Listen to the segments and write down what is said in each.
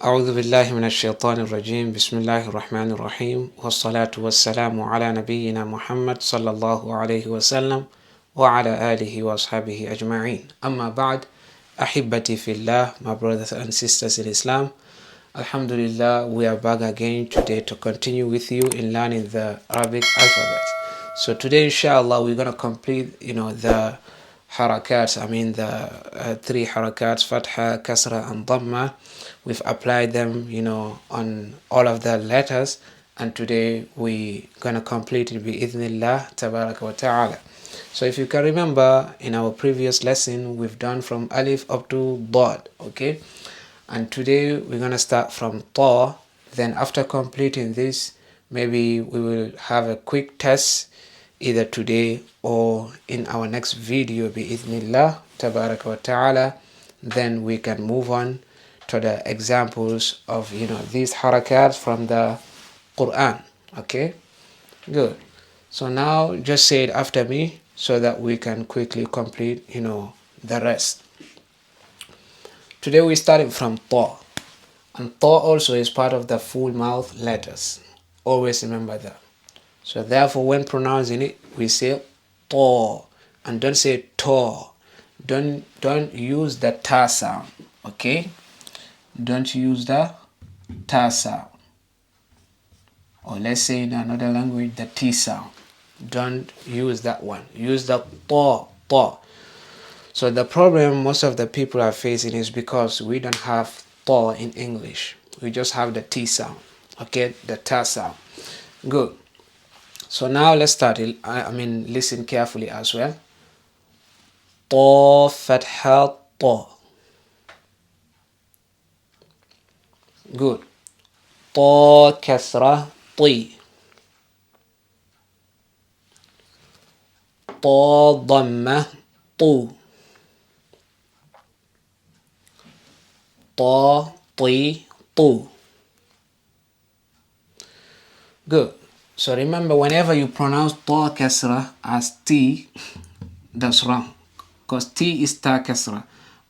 أعوذ بالله من الشيطان الرجيم بسم الله الرحمن الرحيم والصلاة والسلام على نبينا محمد صلى الله عليه وسلم وعلى آله وأصحابه أجمعين أما بعد أحبتي في الله, my brothers and sisters in Islam, Alhamdulillah, we are back again today to continue with you in learning the Arabic alphabet. So today inshallah we're going to complete the harakats, the three harakats, fatha, kasra and dhamma. We've applied them on all of the letters, and today we're going to complete it bi-idhnillah tabaraka wa ta'ala. So if you can remember, in our previous lesson we've done from alif up to dad, okay, and today we're going to start from ta. Then after completing this, maybe we will have a quick test either today or in our next video bi-idhnillah tabaraka wa ta'ala. Then we can move on to the examples of these harakats from the Quran. Okay, good. So now just say it after me so that we can quickly complete the rest. Today we started from ta, and ta also is part of the full mouth letters. Always remember that. So therefore when pronouncing it we say ta, and don't say ta. Don't use the ta sound. Okay, don't use the ta sound, or let's say in another language the t sound. Don't use that one. Use the ta. So the problem most of the people are facing is because we don't have ta in English. We just have the t sound. Okay, the ta sound. Good. So now let's start it. Listen carefully as well. Ta fatha ta. Good. Ta kasra ti. Ta dhamma tu. Ta ti tu. Good. So remember, whenever you pronounce ta kasra as t, that's wrong, because t is ta kasra,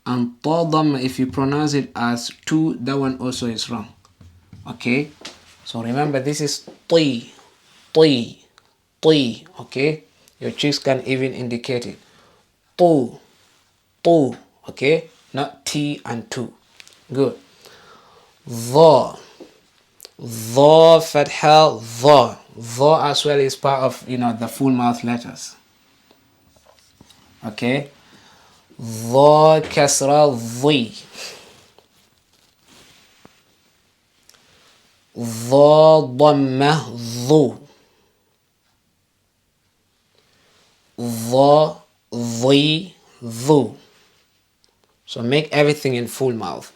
and ta dhamma, if you pronounce it as tu, that one also is wrong. Okay, so remember, this is ti. Okay, your cheeks can even indicate it. Tu. Okay, not t and tu. Good. Dha fatha dha. Dha as well is part of the full mouth letters. Okay. Dha kasra dhi. Dha dhamma dhu. Dha dhi dhu. So make everything in full mouth,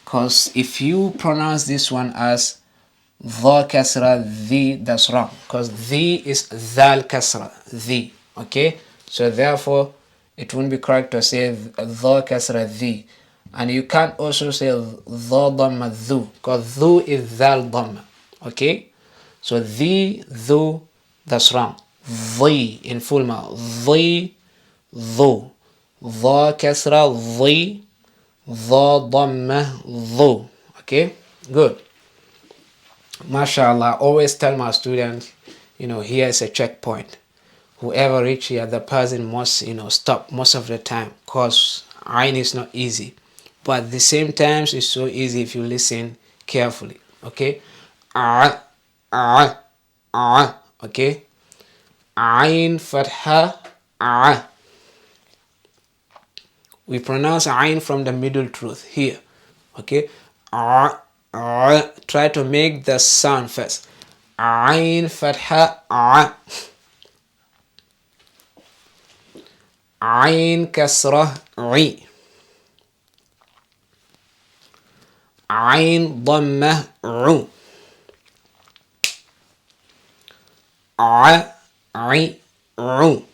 because if you pronounce this one as dha kasra dhi, that's wrong, because dhi is dhal kasra dhi. Okay, so therefore it wouldn't be correct to say dha kasra dhi, and you can't also say dha dhamma dhu, because dhu is dhal dhamma. Okay, so dhi dhu, that's wrong. Dhi in full mouth. Dhi dhu. Dha kasra dhi. Dha dhamma dhu. Okay, good. MashaAllah, always tell my students, here is a checkpoint. Whoever reach here, the person must, stop most of the time, because Ain is not easy. But at the same time, it's so easy if you listen carefully. Okay? Okay? Ain fatha a. We pronounce Ain from the middle tooth here. Okay? Try to make the sound first. Ain fatha a. Ain kasra i. Ain dhamma u. U.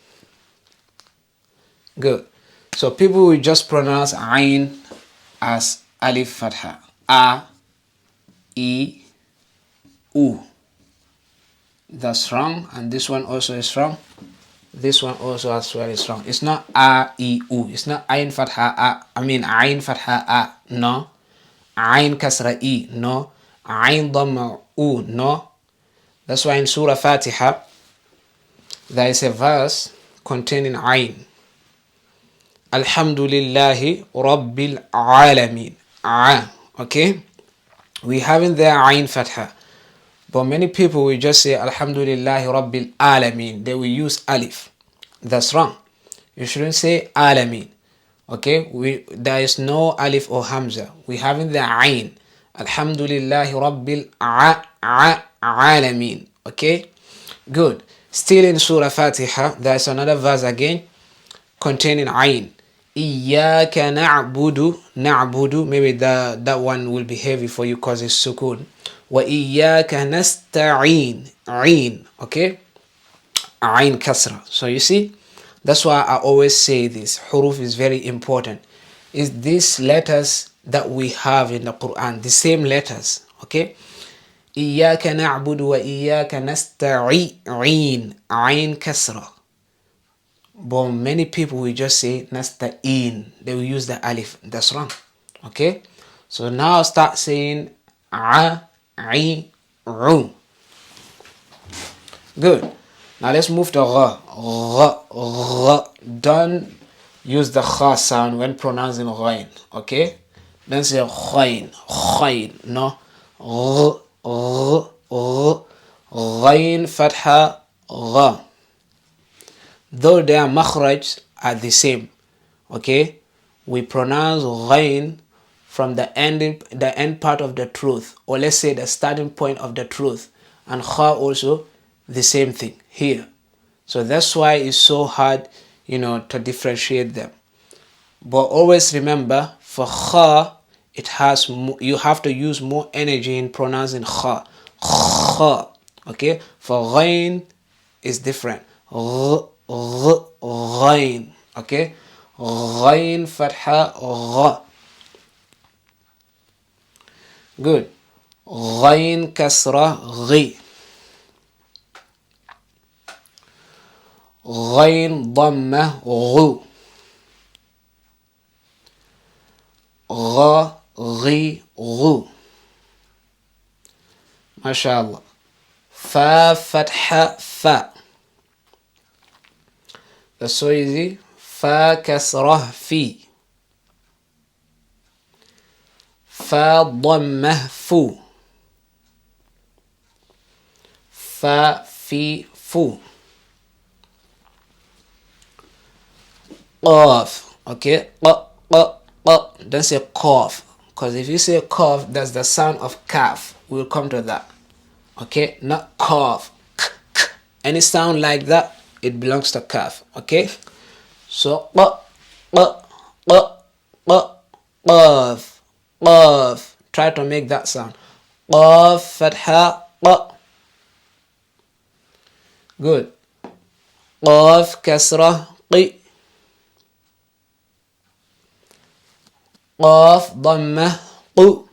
Good. So people will just pronounce Ain as alif fatha. A, E, U. That's wrong, and this one also is wrong. This one also as well is wrong. It's not A, E, U. It's not Ain fatha A. Ain fatha A. No. Ain kasra E, no. Ain dhamma U, no. That's why in Surah Fatiha, there is a verse containing Ain. Alhamdulillahi Rabbil Alameen. Okay? We haven't there Ain Fatha. But many people will just say Alhamdulillahi Rabbil Alameen. They will use Alif. That's wrong. You shouldn't say Alameen. Okay? There is no Alif or Hamza. We haven't the Ain. Alhamdulillahi Rabbil Alameen. Okay? Good. Still in Surah Fatiha, there is another verse again containing Ain. Iyaka na'budu. Maybe that one will be heavy for you because it's sukun. Wa iyaka nasta'in. Ain. Okay? Ain kasra. So you see, that's why I always say this. Huruf is very important. Is these letters that we have in the Quran, the same letters. Okay? Iyaka na'budu wa iyaka nasta'in. Ain kasra. But many people will just say nasta'in. They will use the alif. That's wrong. Okay? So now start saying ru. Good. Now let's move to gha. Don't use the kha sound when pronouncing ghain. Okay? Don't say ghain. No. Ghain fatha gha. Though their makhraj are the same, okay, we pronounce ghain from the end part of the truth, or let's say the starting point of the truth, and kha also the same thing here. So that's why it's so hard, to differentiate them. But always remember, for kha, you have to use more energy in pronouncing kha. Okay, for ghain is different. Ghain. Okay, ghain fatha gha. Good. Ghain kasra ghi. Ghain dhamma ghu. Gha ghi ghu. MashaAllah. Fa fatha fa. That's so easy. Fa kasra fi. Fa dhammah fu. Fa fi fu. Qaf. Okay. Don't say qaf. Because if you say qaf, that's the sound of kaf. We'll come to that. Okay. Not qaf. Any sound like that, it belongs to kaf. Okay. So qaf. Try to make that sound. Qaf fatha qa. Good. Qaf kasra qi. Qaf dhamma qu.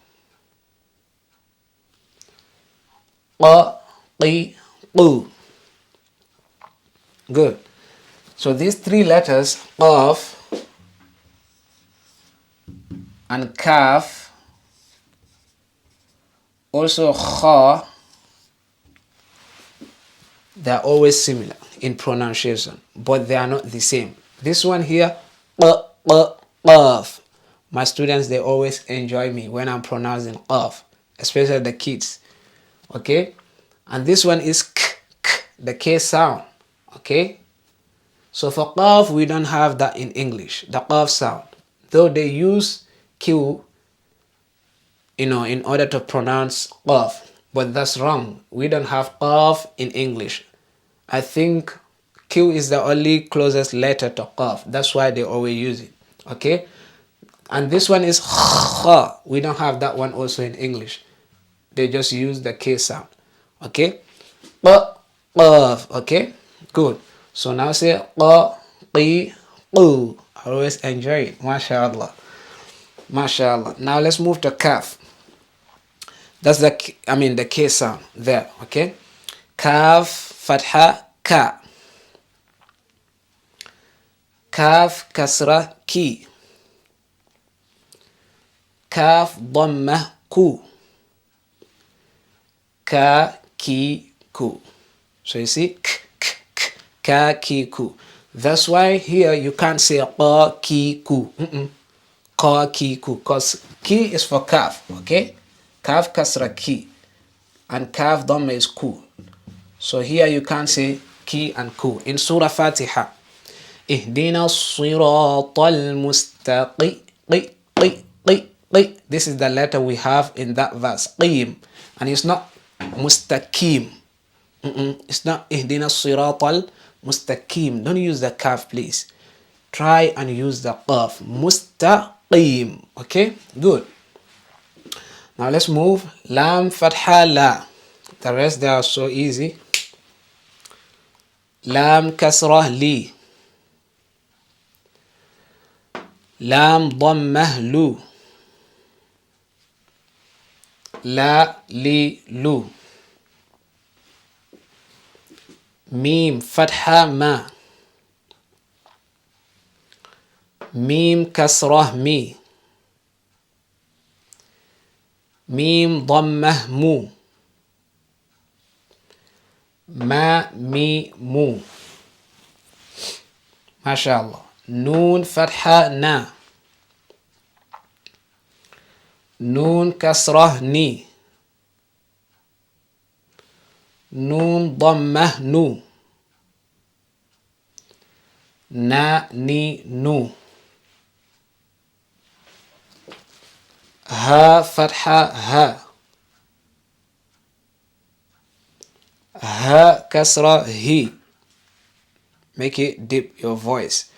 Qa qi qu. Good. So these three letters, qaf and kaf, also kha, they are always similar in pronunciation, but they are not the same. This one here, qaf. My students, they always enjoy me when I'm pronouncing qaf, especially the kids. Okay? And this one is k, the K sound. Okay? So for qaf, we don't have that in English, the qaf sound. Though they use Q, in order to pronounce qaf. But that's wrong. We don't have qaf in English. I think Q is the only closest letter to qaf. That's why they always use it. Okay? And this one is kha. We don't have that one also in English. They just use the K sound. Okay? Qaf. Okay? Good. So now say qa, qi, qu. I always enjoy it. MashaAllah. MashaAllah. Now let's move to kaf. That's the K sound there. Okay? Kaf, fatha, ka. Kaf, kasra, ki. Kaf Dhammah Ku. Ka Ki Ku. So you see Ka Ki Ku. That's why here you can't say Ka Ki Ku. Ka Ki Ku. Because Ki is for Kaf. Okay? Kaf Kasra Ki. And Kaf Dhamma is Ku. So here you can't say Ki and Ku. In Surah Fatiha, Ihdina Siratal Mustaqim. This is the letter we have in that verse. Qim. And it's not Mustaqim. It's not Ihdina Siratal Mustaqim. Don't use the kaf, please. Try and use the qaf. Mustaqim. Okay? Good. Now let's move. Lam Fatha La. The rest they are so easy. Lam Kasrah Li. Lam Dhammah Lu. La Li Lu. Mim Fatha Ma. Mim Kasrah Mi. Mim Dhammah Mu. Ma Mi Mu. MashaAllah. Noon Fatha Na. Noon Kasrah Ni. Noon Dhammah Nu. Na Ni Nu. Ha Fatha Ha. Ha Kasra Hi. Make it deep your voice.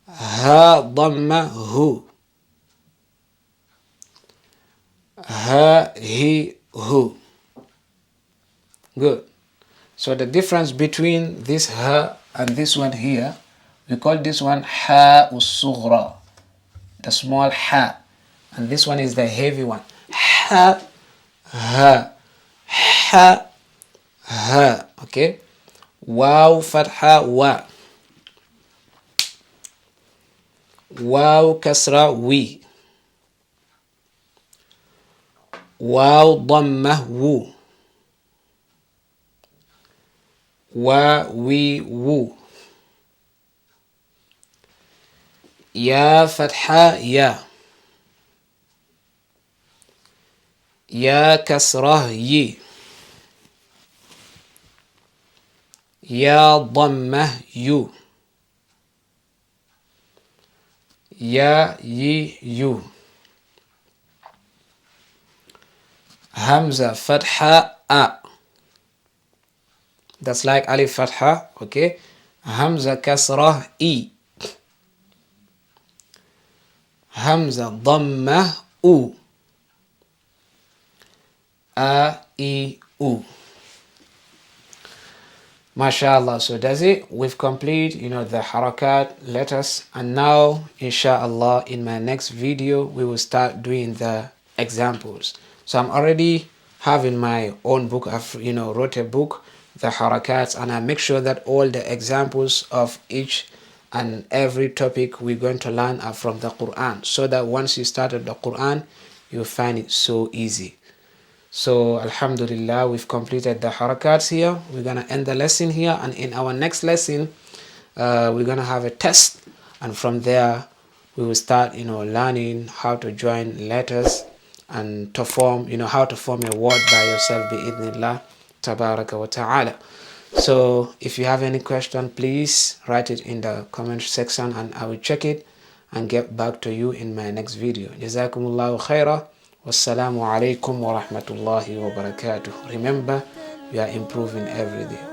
Ha Dhamma Hu. Ha Hi Hu. Good. So the difference between this Ha and this one here, we call this one Ha Us-Sughra, the small Ha. And this one is the heavy one. Ha, Ha, Ha, Ha. Okay? Waw Fatha Wa. Waw Kasra Wi. Waw Dhammah Wu. Wa Wi Wu. Ya Fatha Ya. Ya Kasrah Yi. Ya Dhammah Yu. Ya Yi Yu. Hamza Fatha A. That's like Alif Fatha. Okay? Hamza Kasrah I. Hamza Dhammah U. A, I, U. MashaAllah. So that's it. We've completed, the harakat letters. And now, inshallah, in my next video, we will start doing the examples. So I'm already having my own book. I've, wrote a book, the harakats, and I make sure that all the examples of each and every topic we're going to learn are from the Quran, so that once you started the Quran, you'll find it so easy. So alhamdulillah, we've completed the harakats here. We're going to end the lesson here, and in our next lesson we're going to have a test, and from there we will start learning how to join letters and to form how to form a word by yourself bi'idhnillah tabaraka wa ta'ala. So if you have any question, please write it in the comment section and I will check it and get back to you in my next video. Jazakumullahu khaira. Wassalamu alaikum wa rahmatullahi wa barakatuh. Remember, we are improving every day.